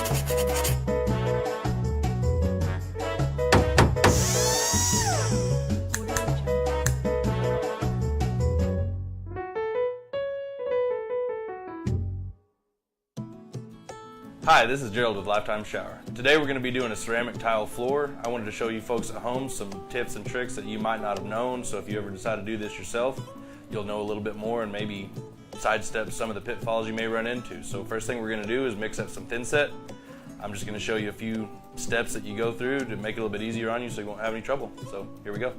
Hi, this is Gerald with BathTime Shower. Today we're going to be doing a ceramic tile floor. I wanted to show you folks at home some tips and tricks that you might not have known, so if you ever decide to do this yourself, you'll know a little bit more and maybe sidestep some of the pitfalls you may run into. So first thing we're going to do is mix up some thin set. I'm just going to show you a few steps that you go through to make it a little bit easier on you so you won't have any trouble. So here we go.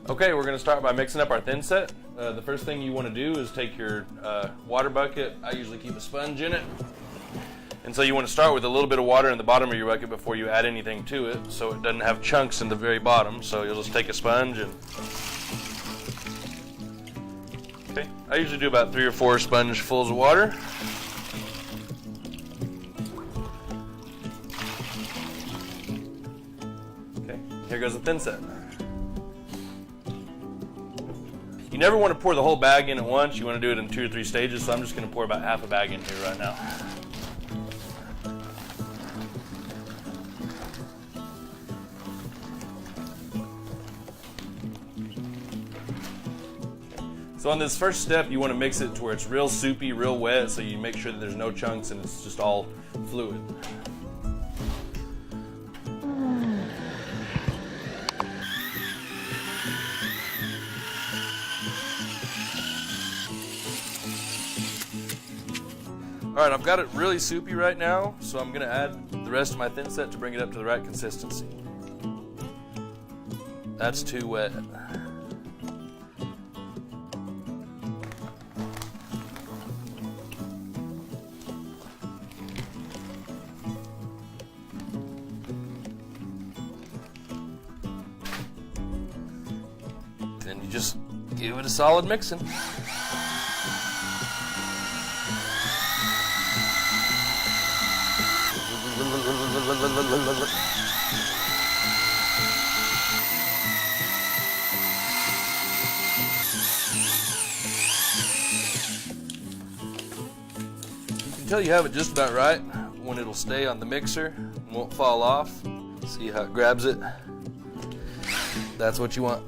Okay, we're going to start by mixing up our thin set. The first thing you want to do is take your water bucket. I usually keep a sponge in it. And so you want to start with a little bit of water in the bottom of your bucket before you add anything to it, so it doesn't have chunks in the very bottom. So you'll just take a sponge and... Okay, I usually do about 3 or 4 spongefuls of water. Okay, here goes the thin set. You never want to pour the whole bag in at once. You want to do it in 2 or 3 stages, so I'm just going to pour about half a bag in here right now. So on this first step, you want to mix it to where it's real soupy, real wet, so you make sure that there's no chunks and it's just all fluid. Alright, I've got it really soupy right now, so I'm going to add the rest of my thin set to bring it up to the right consistency. That's too wet. Then you just give it a solid mixing. You can tell you have it just about right when it'll stay on the mixer and won't fall off. See how it grabs it? That's what you want.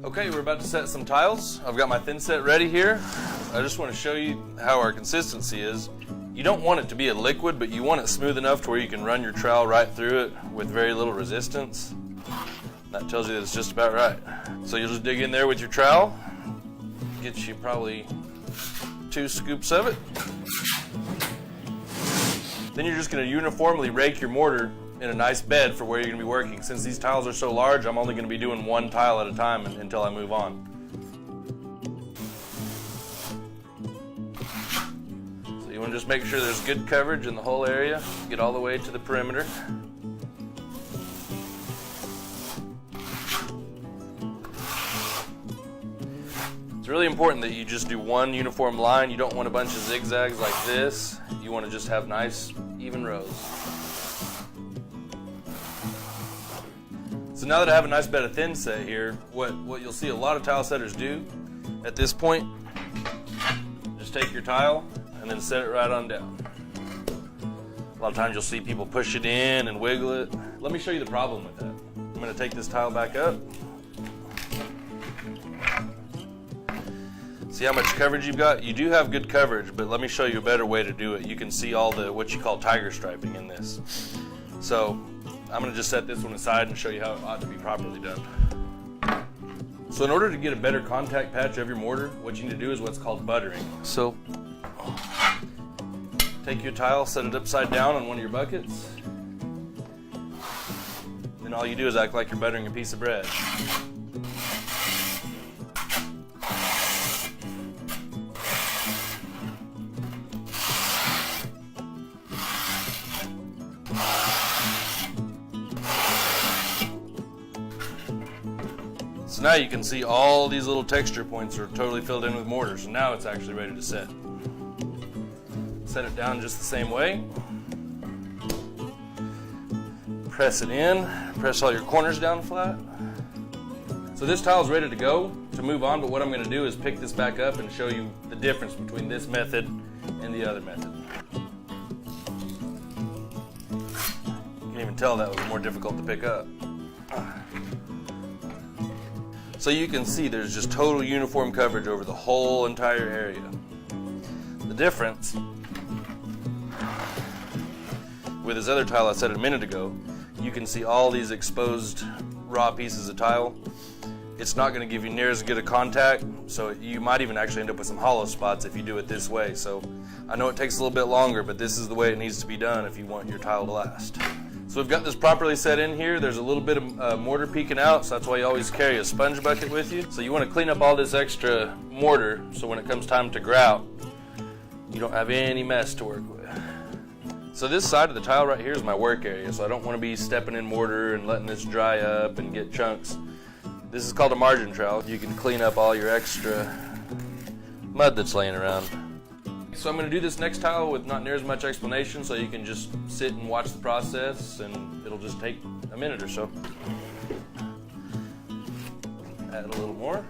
Okay, we're about to set some tiles. I've got my thin set ready here. I just want to show you how our consistency is. You don't want it to be a liquid, but you want it smooth enough to where you can run your trowel right through it with very little resistance. That tells you that it's just about right. So you'll just dig in there with your trowel. Get you probably 2 scoops of it. Then you're just going to uniformly rake your mortar in a nice bed for where you're going to be working. Since these tiles are so large, I'm only going to be doing 1 tile at a time until I move on. So you want to just make sure there's good coverage in the whole area. Get all the way to the perimeter. It's really important that you just do 1 uniform line. You don't want a bunch of zigzags like this. You want to just have nice, even rows. So now that I have a nice bed of thin set here, what you'll see a lot of tile setters do at this point, just take your tile and then set it right on down. A lot of times you'll see people push it in and wiggle it. Let me show you the problem with that. I'm going to take this tile back up. See how much coverage you've got? You do have good coverage, but let me show you a better way to do it. You can see all the what you call tiger striping in this. So I'm going to just set this one aside and show you how it ought to be properly done. So in order to get a better contact patch of your mortar, what you need to do is what's called buttering. So take your tile, set it upside down on one of your buckets. Then all you do is act like you're buttering a piece of bread. So now you can see all these little texture points are totally filled in with mortar. So now it's actually ready to set. Set it down just the same way. Press it in. Press all your corners down flat. So this tile is ready to go to move on, but what I'm going to do is pick this back up and show you the difference between this method and the other method. can tell that was more difficult to pick up. So you can see there's just total uniform coverage over the whole entire area. The difference with this other tile I said a minute ago, you can see all these exposed raw pieces of tile. It's not going to give you near as good a contact, so you might even actually end up with some hollow spots if you do it this way. So I know it takes a little bit longer, but this is the way it needs to be done if you want your tile to last. So we've got this properly set in here. There's a little bit of mortar peeking out, so that's why you always carry a sponge bucket with you. So you want to clean up all this extra mortar so when it comes time to grout, you don't have any mess to work with. So this side of the tile right here is my work area, so I don't want to be stepping in mortar and letting this dry up and get chunks. This is called a margin trowel. You can clean up all your extra mud that's laying around. So I'm going to do this next tile with not near as much explanation, so you can just sit and watch the process, and it'll just take a minute or so. Add a little more.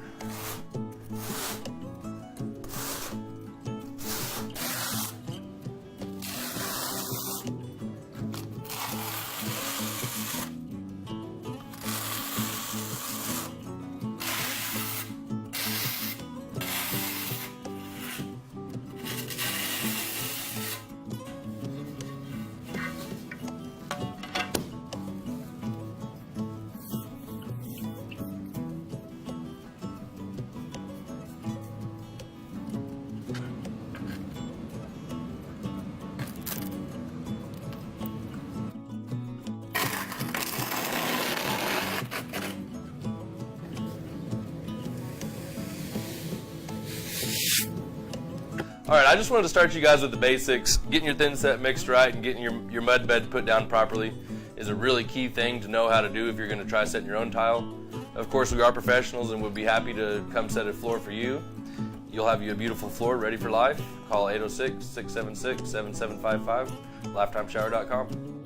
Alright, I just wanted to start you guys with the basics. Getting your thin set mixed right and getting your mud bed put down properly is a really key thing to know how to do if you're going to try setting your own tile. Of course, we are professionals and would be happy to come set a floor for you. You'll have you a beautiful floor ready for life. Call 806-676-7755, lifetimeshower.com.